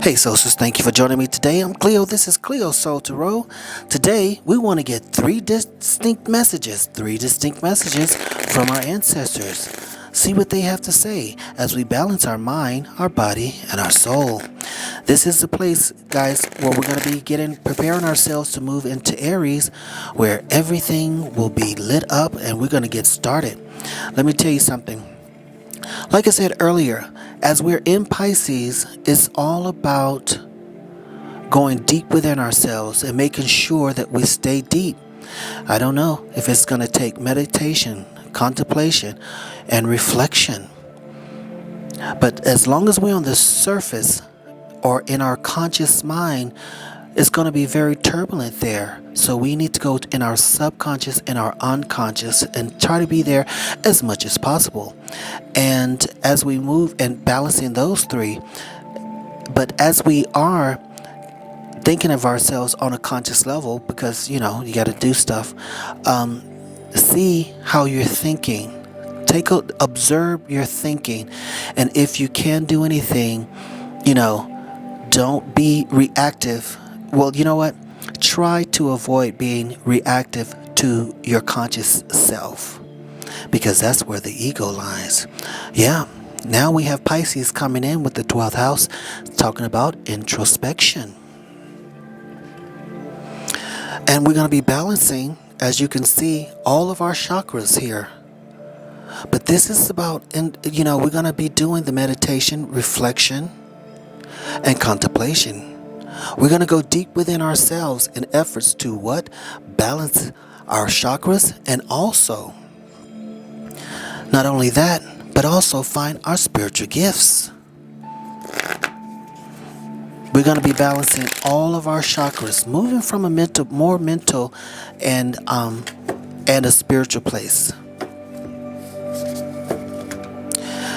Hey Soulsters, thank you for joining me today. I'm Cleo. This is Cleo Soul Tarot. Today we want to get three distinct messages from our ancestors. See what they have to say as we balance our mind, our body, and our soul. This is the place, guys, where we're going to be preparing ourselves to move into Aries, where everything will be lit up and we're going to get started. Let me tell you something. Like I said earlier, as we're in Pisces, it's all about going deep within ourselves and making sure that we stay deep. I don't know if it's going to take meditation, contemplation, and reflection. But as long as we're on the surface or in our conscious mind, it's going to be very turbulent there. So we need to go in our subconscious and our unconscious and try to be there as much as possible. And as we move and balancing those three, but as we are thinking of ourselves on a conscious level, because you got to do stuff, see how you're thinking. Observe your thinking, and if you can do anything, don't be reactive. Well, you know what? Try to avoid being reactive to your conscious self, because that's where the ego lies. Yeah. Now we have Pisces coming in with the 12th house, talking about introspection. And we're going to be balancing, as you can see, all of our chakras here. But this is about, we're going to be doing the meditation, reflection, and contemplation. We're going to go deep within ourselves in efforts to what? Balance our chakras, and also, not only that, but also find our spiritual gifts. We're going to be balancing all of our chakras, moving from a more mental and a spiritual place.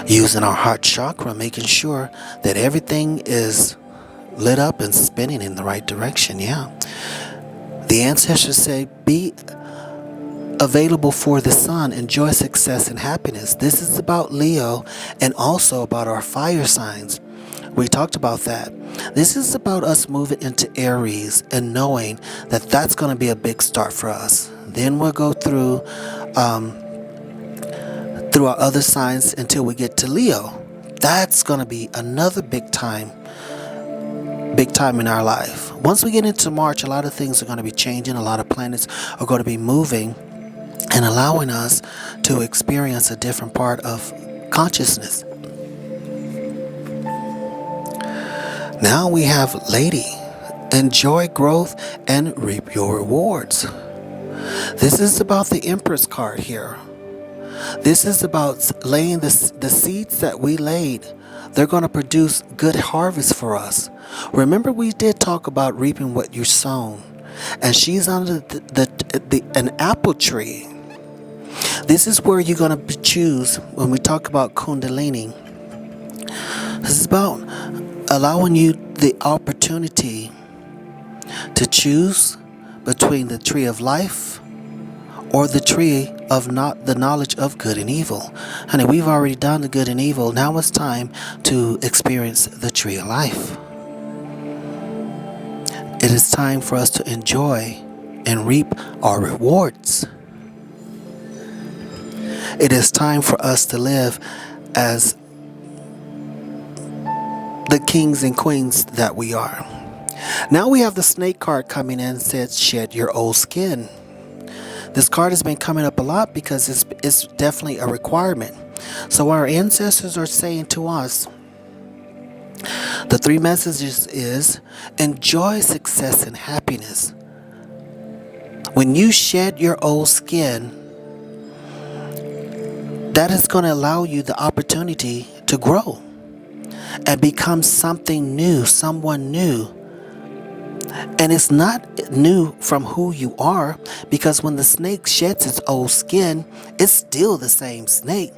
Using our heart chakra, making sure that everything is lit up and spinning in the right direction. Yeah. The ancestors say, be available for the sun, enjoy success and happiness. This is about Leo and also about our fire signs. We talked about that. This is about us moving into Aries and knowing that that's going to be a big start for us. Then we'll go through our other signs until we get to Leo. That's going to be another big time in our life. Once we get into March, a lot of things are going to be changing. A lot of planets are going to be moving and allowing us to experience a different part of consciousness. Now we have Lady. Enjoy growth and reap your rewards. This is about the Empress card here. This is about laying the seeds that we laid. They're going to produce good harvest for us. Remember, we did talk about reaping what you sown. And she's under an apple tree. This is where you're going to choose when we talk about Kundalini. This is about allowing you the opportunity to choose between the tree of life or the tree of not the knowledge of good and evil. Honey, we've already done the good and evil. Now it's time to experience the tree of life. It is time for us to enjoy and reap our rewards. It is time for us to live as the kings and queens that we are. Now we have the snake card coming in and says, shed your old skin. This card has been coming up a lot because it's definitely a requirement. So our ancestors are saying to us, the three messages is, enjoy success and happiness. When you shed your old skin, that is going to allow you the opportunity to grow and become something new, someone new. And it's not new from who you are, because when the snake sheds its old skin, it's still the same snake,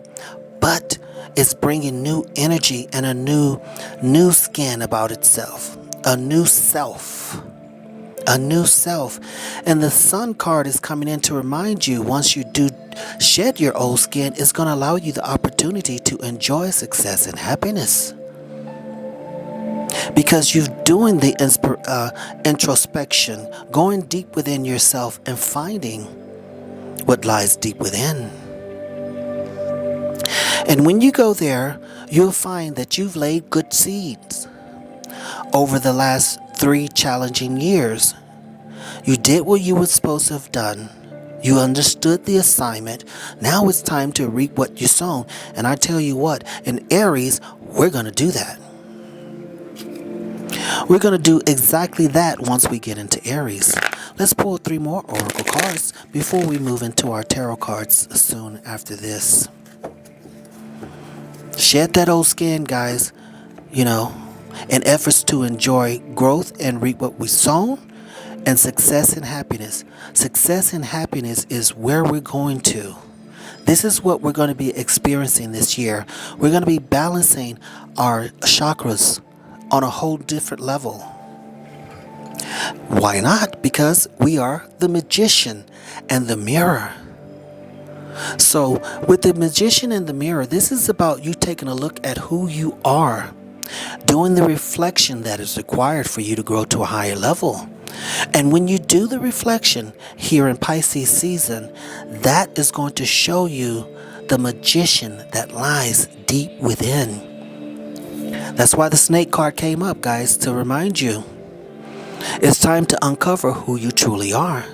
but it's bringing new energy and a new skin about itself, a new self. And the sun card is coming in to remind you, once you do shed your old skin, it's going to allow you the opportunity to enjoy success and happiness. because you're doing the introspection, going deep within yourself and finding what lies deep within. And when you go there, you'll find that you've laid good seeds over the last 3 challenging years. You did what you were supposed to have done. You understood the assignment. Now it's time to reap what you sown. And I tell you what, in Aries, we're going to do that. We're going to do exactly that once we get into Aries. Let's pull 3 more oracle cards before we move into our tarot cards soon after this. Shed that old skin, guys, in efforts to enjoy growth and reap what we sown, and success and happiness. Success and happiness is where we're going to. This is what we're going to be experiencing this year. We're going to be balancing our chakras on a whole different level. Why not? Because we are the magician and the mirror. So with the magician and the mirror, this is about you taking a look at who you are, doing the reflection that is required for you to grow to a higher level. And when you do the reflection here in Pisces season, that is going to show you the magician that lies deep within. That's why the snake card came up, guys, to remind you. It's time to uncover who you truly are.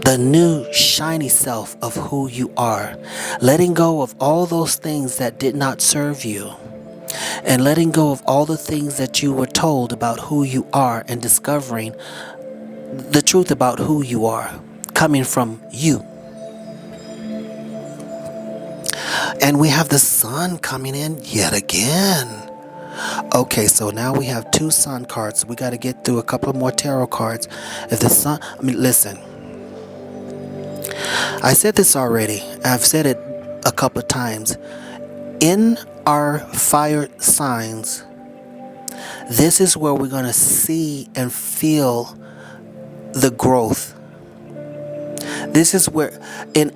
The new shiny self of who you are. Letting go of all those things that did not serve you. And letting go of all the things that you were told about who you are, and discovering the truth about who you are coming from you. And we have the sun coming in yet again. Okay, so now we have 2 sun cards. We got to get through a couple of more tarot cards. If the sun, listen. I said this already. I've said it a couple of times. In our fire signs, this is where we're going to see and feel the growth. This is where in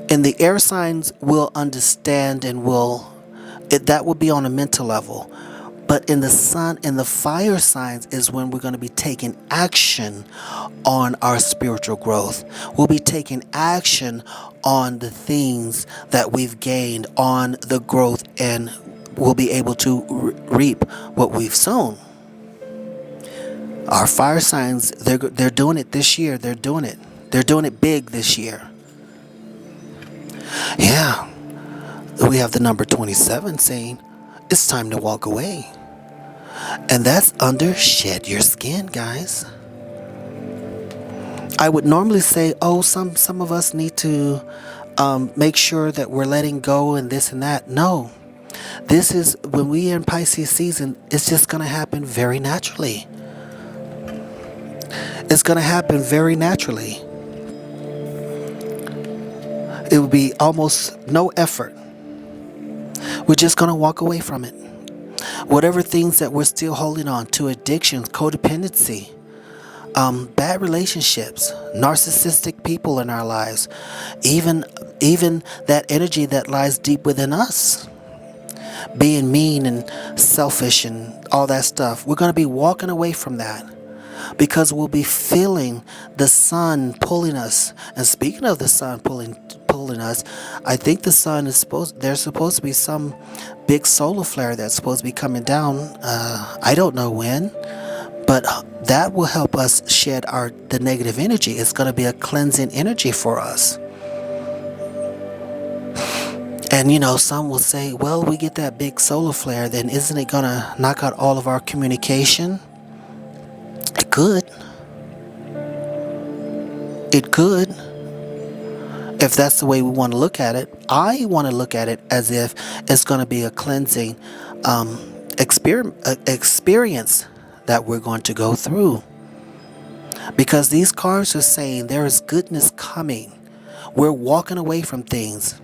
the air signs we'll understand and that will be on a mental level. But in the sun and the fire signs is when we're going to be taking action on our spiritual growth. We'll be taking action on the things that we've gained, on the growth, and we'll be able to reap what we've sown. Our fire signs, they're doing it this year. They're doing it. They're doing it big this year. Yeah. We have the number 27 saying, it's time to walk away. And that's under shed your skin, guys. I would normally say, some of us need to make sure that we're letting go and this and that. No. This is, when we are in Pisces season, it's just going to happen very naturally. It's going to happen very naturally. It will be almost no effort. We're just going to walk away from it. Whatever things that we're still holding on to, addictions, codependency, bad relationships, narcissistic people in our lives, even that energy that lies deep within us, being mean and selfish and all that stuff. We're going to be walking away from that because we'll be feeling the sun pulling us. And speaking of the sun pulling us, I think the sun is there's supposed to be some big solar flare that's supposed to be coming down. I don't know when, but that will help us shed the negative energy. It's going to be a cleansing energy for us. And some will say, well, we get that big solar flare, then isn't it going to knock out all of our communication? It could. It could. If that's the way we want to look at it. I want to look at it as if it's going to be a cleansing experience that we're going to go through. Because these cards are saying there is goodness coming. We're walking away from things.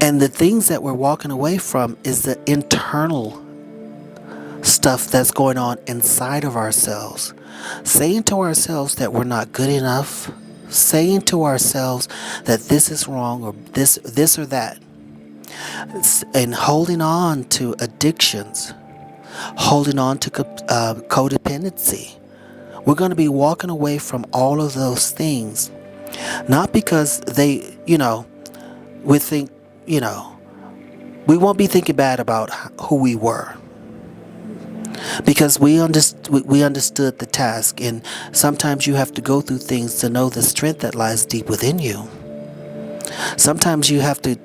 And the things that we're walking away from is the internal stuff that's going on inside of ourselves. Saying to ourselves that we're not good enough. Saying to ourselves that this is wrong or this or that. and holding on to addictions, holding on to codependency. We're going to be walking away from all of those things, not because they, we think, we won't be thinking bad about who we were, because we understood the task, and sometimes you have to go through things to know the strength that lies deep within you. Sometimes you have to,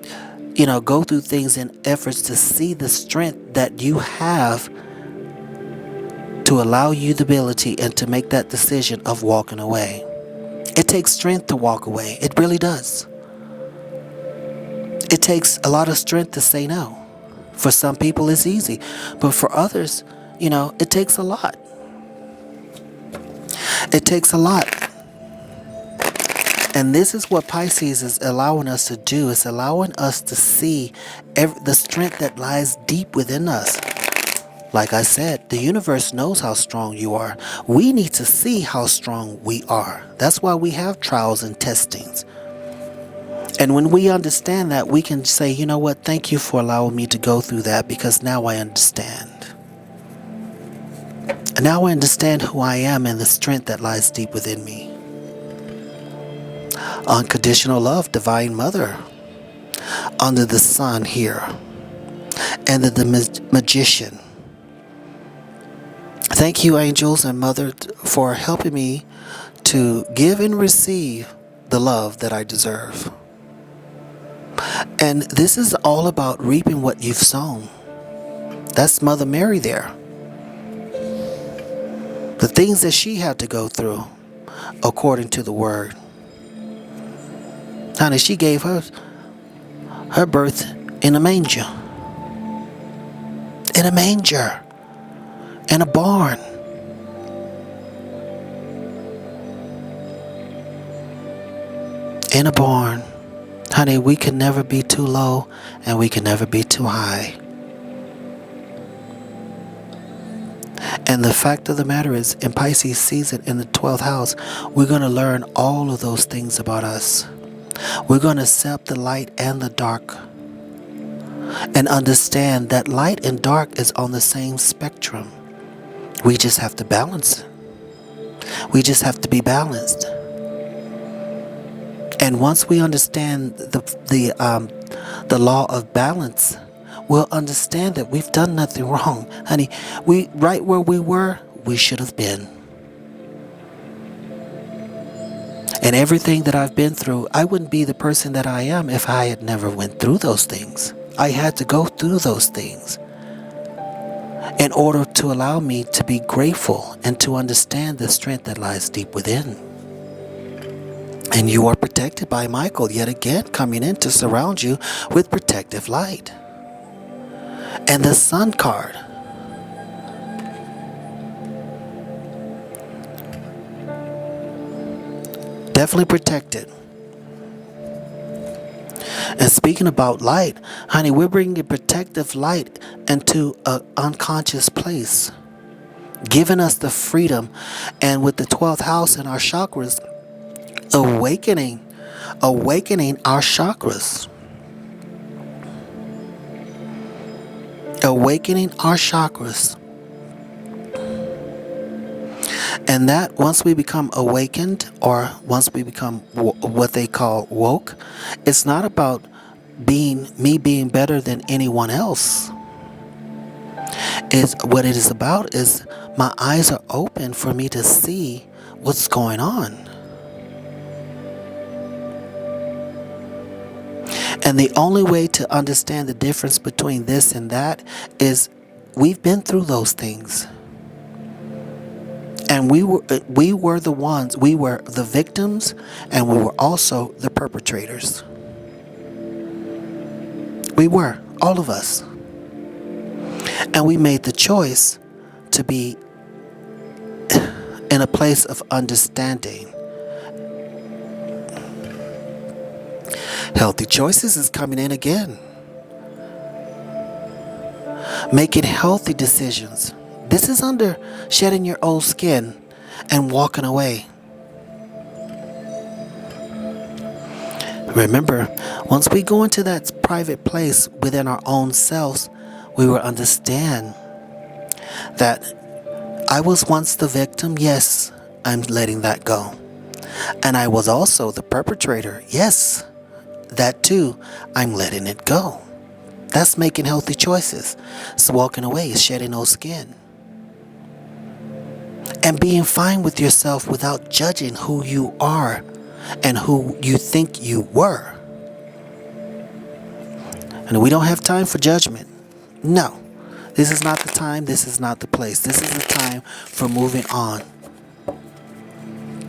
go through things in efforts to see the strength that you have to allow you the ability and to make that decision of walking away. It takes strength to walk away. It really does. It takes a lot of strength to say no. For some people it's easy, but for others, it takes a lot. It takes a lot. And this is what Pisces is allowing us to do. It's allowing us to see the strength that lies deep within us. Like I said, the universe knows how strong you are. We need to see how strong we are. That's why we have trials and testings. And when we understand that, we can say, you know what, thank you for allowing me to go through that, because now I understand. And now I understand who I am and the strength that lies deep within me. Unconditional love, Divine Mother, under the sun here, and the Magician. Thank you, angels and Mother, for helping me to give and receive the love that I deserve. And this is all about reaping what you've sown. That's Mother Mary there. The things that she had to go through according to the word. Honey, she gave her birth in a manger. In a manger. In a barn. In a barn. Honey, we can never be too low and we can never be too high. And the fact of the matter is, in Pisces season, in the 12th house, we're going to learn all of those things about us. We're going to accept the light and the dark and understand that light and dark is on the same spectrum. We just have to balance it. We just have to be balanced. And once we understand the law of balance, we'll understand that we've done nothing wrong. Honey, right where we were, we should have been. And everything that I've been through, I wouldn't be the person that I am if I had never went through those things. I had to go through those things in order to allow me to be grateful and to understand the strength that lies deep within. And you are protected by Michael, yet again, coming in to surround you with protective light. And the Sun card. Definitely protected. And speaking about light, honey, we're bringing protective light into an unconscious place, giving us the freedom, and with the 12th house in our chakras, awakening our chakras. Awakening our chakras. And that once we become awakened, or once we become what they call woke, it's not about me being better than anyone else. What it is about is my eyes are open for me to see what's going on. And the only way to understand the difference between this and that is we've been through those things. And we were the ones, we were the victims, and we were also the perpetrators. We were, all of us. And we made the choice to be in a place of understanding. Healthy choices is coming in again. Making healthy decisions. This is under shedding your old skin and walking away. Remember, once we go into that private place within our own selves, we will understand that I was once the victim. Yes, I'm letting that go. And I was also the perpetrator. Yes, that too, I'm letting it go. That's making healthy choices. It's walking away, it's shedding old skin. And being fine with yourself without judging who you are and who you think you were. And we don't have time for judgment. No. This is not the time. This is not the place. This is the time for moving on.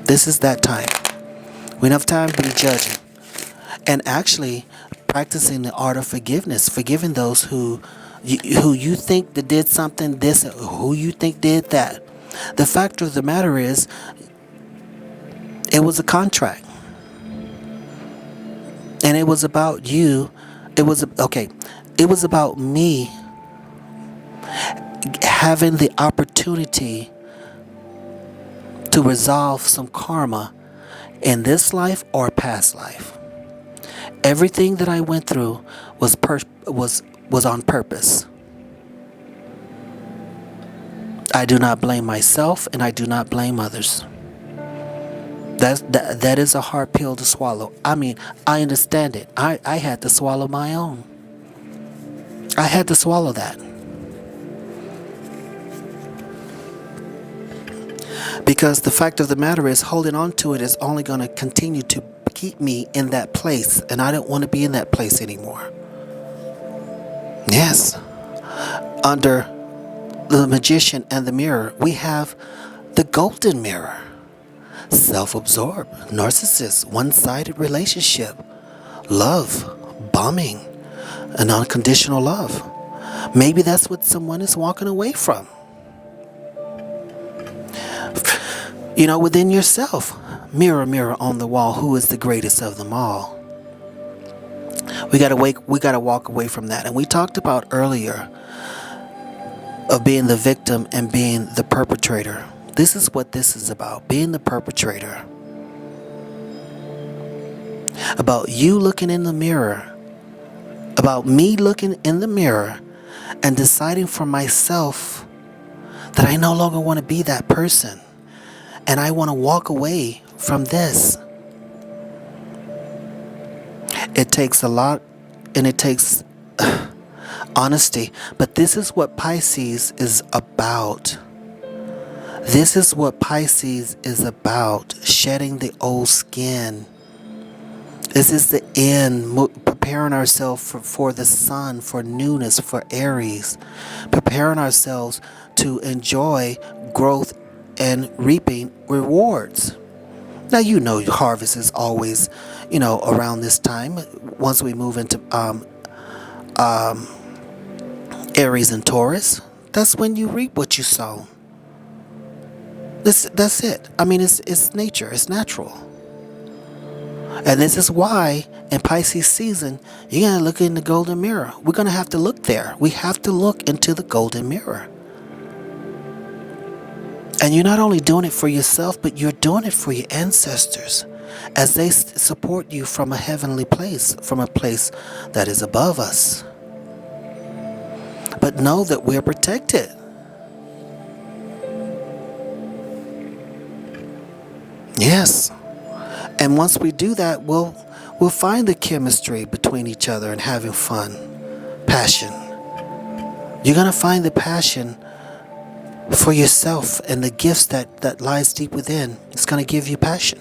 This is that time. We don't have time to be judging. And actually practicing the art of forgiveness. Forgiving those who you think that did something this, who you think did that. The fact of the matter is, it was a contract. And it was about you. It was about me having the opportunity to resolve some karma in this life or past life. Everything that I went through was on purpose. I do not blame myself, and I do not blame others. That is a hard pill to swallow. I mean, I understand it. I had to swallow my own. I had to swallow that. Because the fact of the matter is, holding on to it is only going to continue to keep me in that place. And I don't want to be in that place anymore. Yes. Under the magician and the mirror, we have the golden mirror. Self-absorbed, narcissist, one-sided relationship, love, bombing, and unconditional love. Maybe that's what someone is walking away from. You know, within yourself, mirror, mirror on the wall, who is the greatest of them all? We gotta walk away from that. And we talked about earlier of being the victim and being the perpetrator. This is what this is about, being the perpetrator. About you looking in the mirror, about me looking in the mirror and deciding for myself that I no longer want to be that person. And I want to walk away from this. It takes a lot, and it takes honesty. But this is what Pisces is about. This is what Pisces is about. Shedding the old skin. This is the end. Preparing ourselves for the sun, for newness, for Aries. Preparing ourselves to enjoy growth and reaping rewards. Now, you know, harvest is always, around this time. Once we move into Aries and Taurus, that's when you reap what you sow. That's it. I mean, it's nature. It's natural. And this is why in Pisces season, you gotta look in the golden mirror. We're gonna have to look there. We have to look into the golden mirror. And you're not only doing it for yourself, but you're doing it for your ancestors as they support you from a heavenly place, from a place that is above us. But know that we're protected. Yes. And once we do that, we'll find the chemistry between each other and having fun, passion. You're going to find the passion for yourself and the gifts that lies deep within. It's going to give you passion.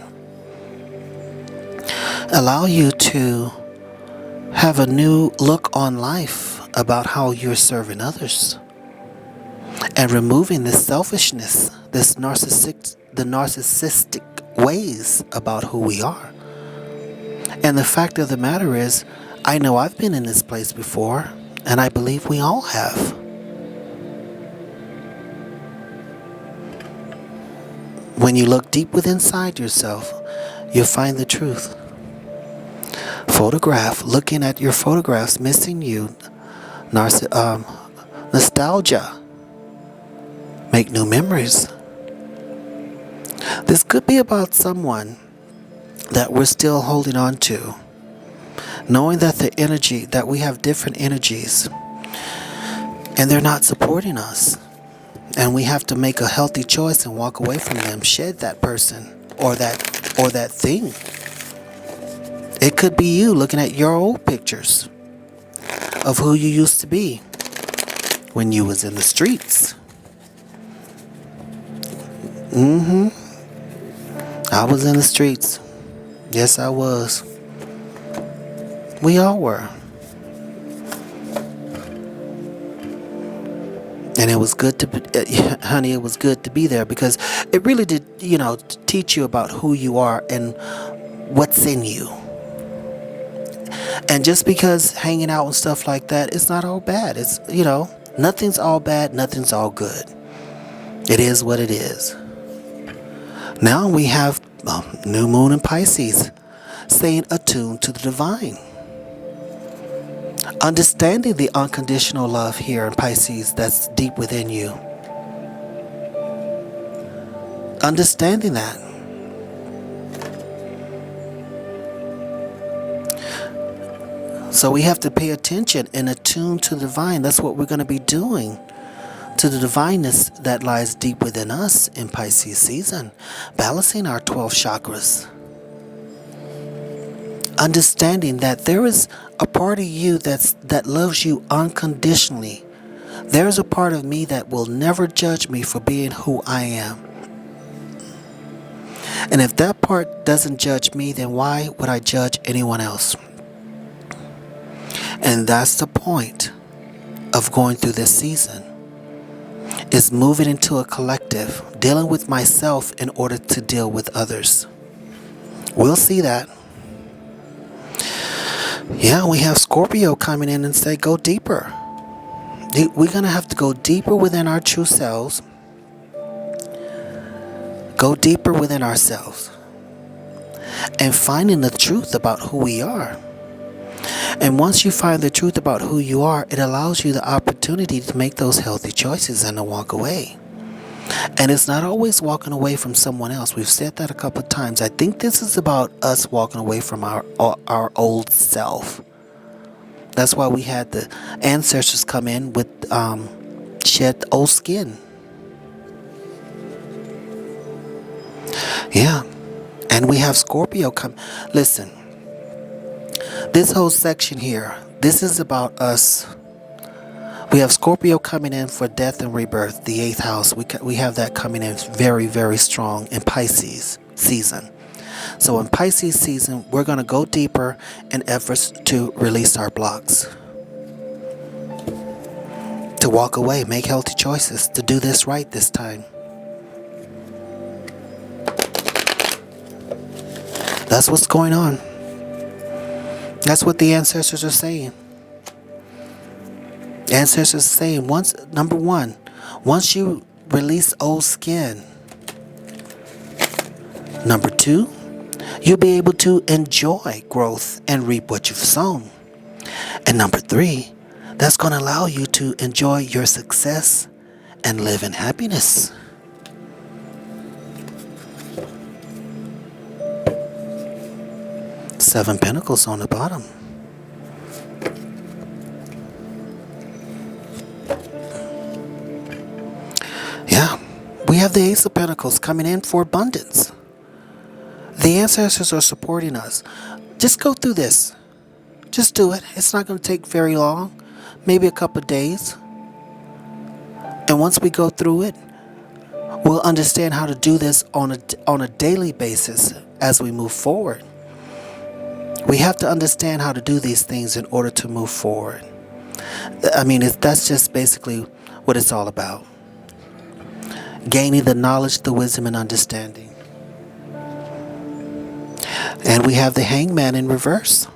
Allow you to have a new look on life about how you're serving others. And removing this selfishness, the narcissistic ways about who we are. And the fact of the matter is, I know I've been in this place before, and I believe we all have. When you look deep within inside yourself, you'll find the truth. Looking at your photographs, missing you, nostalgia. Make new memories. This could be about someone that we're still holding on to. Knowing that that we have different energies and they're not supporting us. And we have to make a healthy choice and walk away from them, shed that person or that thing. It could be you looking at your old pictures of who you used to be when you was in the streets. I was in the streets. Yes, I was. We all were. And it was good to be, honey, it was good to be there because it really did, teach you about who you are and what's in you. And just because hanging out and stuff like that, it's not all bad. It's, nothing's all bad, nothing's all good. It is what it is. Now we have new moon in Pisces saying attuned to the divine. Understanding the unconditional love here in Pisces that's deep within you. Understanding that. So we have to pay attention and attune to the divine. That's what we're going to be doing. To the divineness that lies deep within us in Pisces season. Balancing our 12 chakras. Understanding that there is a part of you that loves you unconditionally. There's a part of me that will never judge me for being who I am. And if that part doesn't judge me, then why would I judge anyone else? And that's the point of going through this season. Is moving into a collective, dealing with myself in order to deal with others. We'll see that. Yeah, we have Scorpio coming in and say, go deeper. We're going to have to go deeper within our true selves. Go deeper within ourselves. And finding the truth about who we are. And once you find the truth about who you are, it allows you the opportunity to make those healthy choices and to walk away. And it's not always walking away from someone else. We've said that a couple of times. I think this is about us walking away from our old self. That's why we had the ancestors come in with shed old skin. Yeah. And we have Scorpio come. Listen. This whole section here, this is about us. We have Scorpio coming in for death and rebirth, the 8th house. We have that coming in very, very strong in Pisces season. So in Pisces season, we're going to go deeper in efforts to release our blocks. To walk away, make healthy choices, to do this right this time. That's what's going on. That's what the ancestors are saying. Ancestors are saying, number one, once you release old skin, number two, you'll be able to enjoy growth and reap what you've sown. And number three, that's going to allow you to enjoy your success and live in happiness. Seven Pentacles on the bottom. Yeah, we have the Ace of Pentacles coming in for abundance. The ancestors are supporting us. Just go through this. Just do it. It's not going to take very long. Maybe a couple of days. And once we go through it, we'll understand how to do this on a daily basis as we move forward. We have to understand how to do these things in order to move forward. I mean, that's just basically what it's all about. Gaining the knowledge, the wisdom, and understanding. And we have the Hangman in reverse.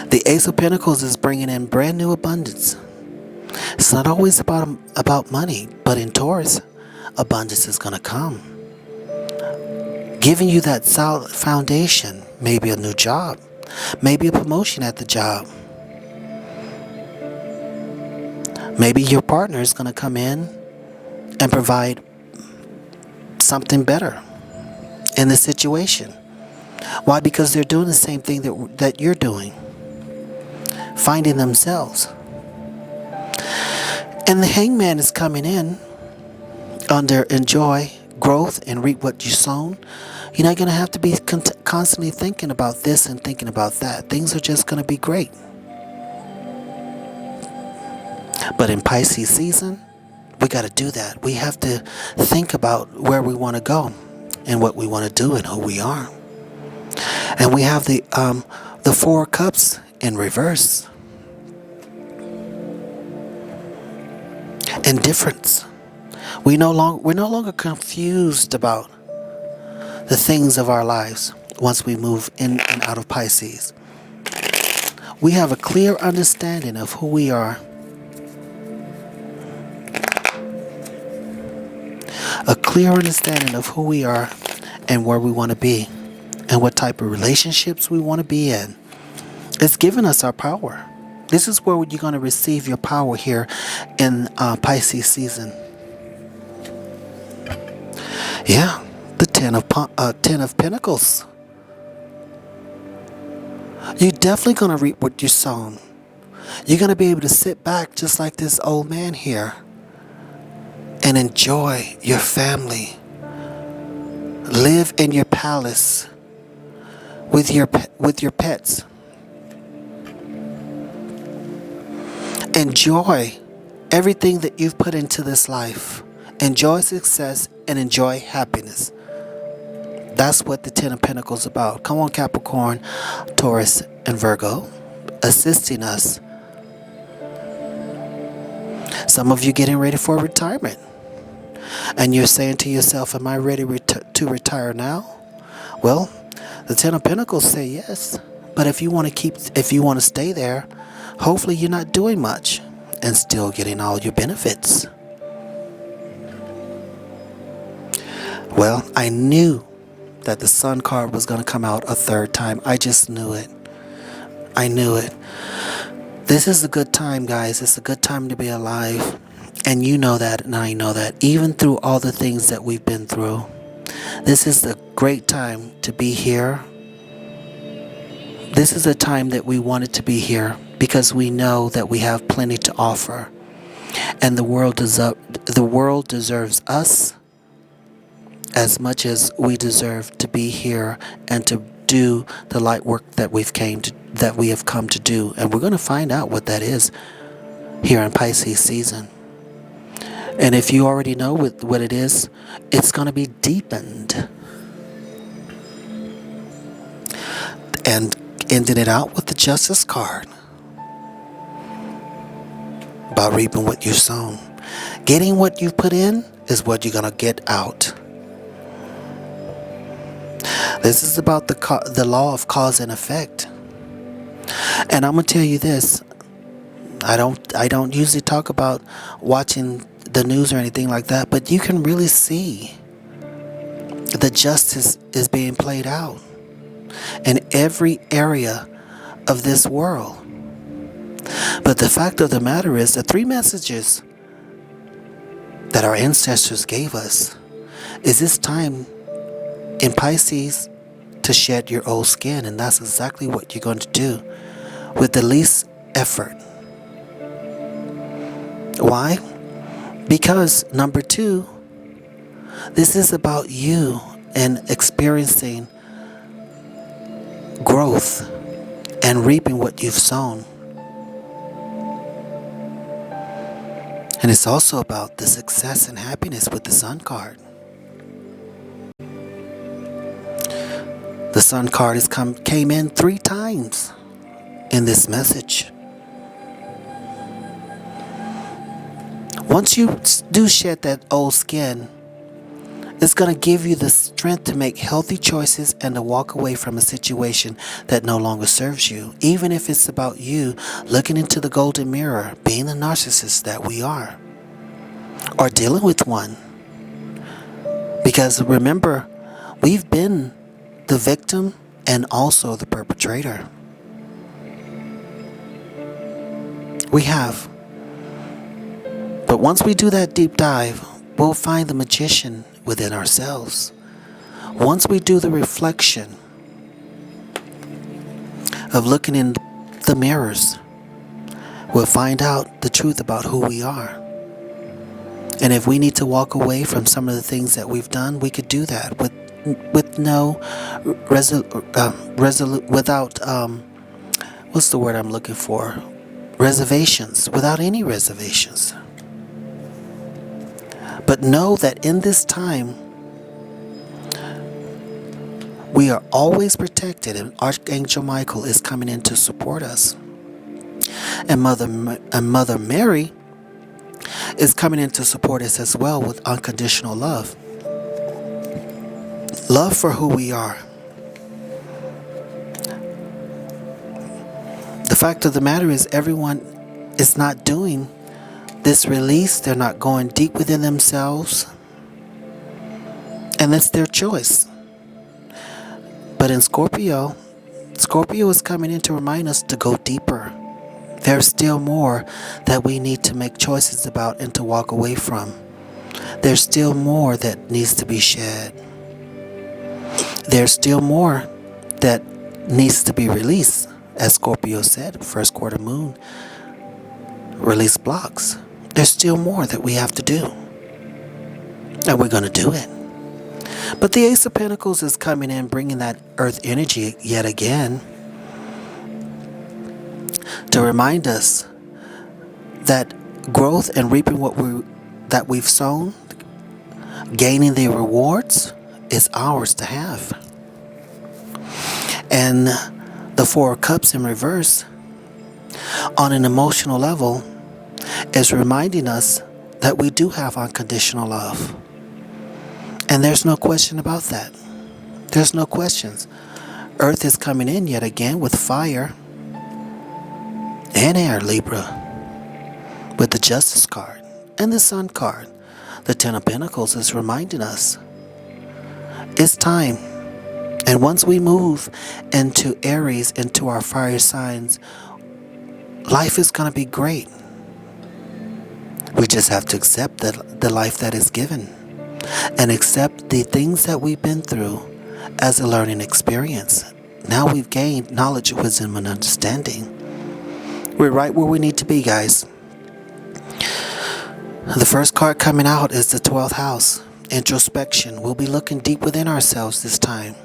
The Ace of Pentacles is bringing in brand new abundance. It's not always about money, but in Taurus, abundance is going to come. Giving you that solid foundation, maybe a new job, maybe a promotion at the job. Maybe your partner is going to come in and provide something better in the situation. Why? Because they're doing the same thing that you're doing. Finding themselves. And the hangman is coming in under enjoy growth and reap what you sown. You're not going to have to be constantly thinking about this and thinking about that. Things are just going to be great. But in Pisces season, we got to do that. We have to think about where we want to go and what we want to do and who we are. And we have the Four of Cups in reverse. Indifference. We're no longer confused about the things of our lives once we move in and out of Pisces. We have a clear understanding of who we are. A clear understanding of who we are and where we want to be and what type of relationships we want to be in. It's given us our power. This is where you're going to receive your power here in Pisces season. Yeah, the Ten of Pentacles. You're definitely going to reap what you sown. You're going to be able to sit back just like this old man here and enjoy your family. Live in your palace with your pets. Enjoy everything that you've put into this life. Enjoy success and enjoy happiness. That's what the Ten of Pentacles is about. Come on, Capricorn, Taurus, and Virgo, assisting us. Some of you getting ready for retirement. And you're saying to yourself, am I ready to retire now? Well, the Ten of Pentacles say yes. But if you want to stay there, hopefully you're not doing much and still getting all your benefits. Well, I knew that the Sun card was going to come out a third time. I just knew it. I knew it. This is a good time, guys. It's a good time to be alive. And you know that, and I know that. Even through all the things that we've been through, this is a great time to be here. This is a time that we wanted to be here because we know that we have plenty to offer. And the world deserves us as much as we deserve to be here and to do the light work that we have come to do. And we're going to find out what that is here in Pisces season. And if you already know what it is, it's going to be deepened. And ending it out with the Justice card. About reaping what you've sown. Getting what you've put in is what you're going to get out. This is about the law of cause and effect. And I'm going to tell you this. I don't usually talk about watching the news or anything like that, but you can really see the justice is being played out in every area of this world. But the fact of the matter is, the three messages that our ancestors gave us is this time in Pisces to shed your old skin, and that's exactly what you're going to do with the least effort. Why? Because number two, this is about you and experiencing growth and reaping what you've sown. And it's also about the success and happiness with the Sun card. The Sun card came in 3 times in this message. Once you do shed that old skin, it's going to give you the strength to make healthy choices and to walk away from a situation that no longer serves you. Even if it's about you looking into the golden mirror, being the narcissist that we are, or dealing with one. Because remember, we've been the victim and also the perpetrator. We have. But once we do that deep dive, we'll find the magician within ourselves. Once we do the reflection, of looking in the mirrors, we'll find out the truth about who we are. And if we need to walk away from some of the things that we've done, we could do that with no without what's the word I'm looking for? Reservations, without any reservations. But know that in this time, we are always protected, and Archangel Michael is coming in to support us. And Mother Mary is coming in to support us as well with unconditional love. Love for who we are. The fact of the matter is, everyone is not doing this release. They're not going deep within themselves. And that's their choice. But in Scorpio is coming in to remind us to go deeper. There's still more that we need to make choices about and to walk away from. There's still more that needs to be shed. There's still more that needs to be released. As Scorpio said, first quarter moon, release blocks. There's still more that we have to do. And we're going to do it. But the Ace of Pentacles is coming in, bringing that earth energy yet again to remind us that growth and reaping that we've sown, gaining the rewards, is ours to have. And the Four of Cups in reverse, on an emotional level, is reminding us that we do have unconditional love. And there's no question about that. There's no questions. Earth is coming in yet again with fire and air, Libra, with the Justice card and the Sun card. The Ten of Pentacles is reminding us it's time. And once we move into Aries, into our fire signs, life is going to be great. We just have to accept the life that is given and accept the things that we've been through as a learning experience. Now we've gained knowledge, wisdom, and understanding. We're right where we need to be, guys. The first card coming out is the 12th house, introspection. We'll be looking deep within ourselves this time.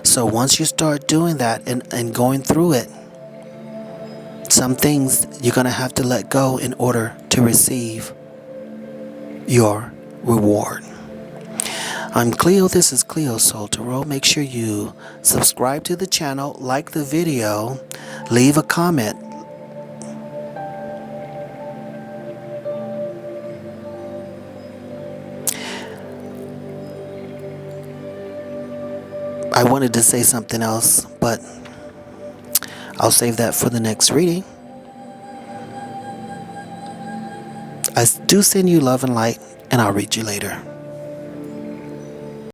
So once you start doing that and going through it, some things you're going to have to let go in order to receive your reward. I'm Cleo. This is Cleo Soul Tarot. Make sure you subscribe to the channel, like the video, leave a comment. I wanted to say something else, but I'll save that for the next reading. I do send you love and light, and I'll read you later.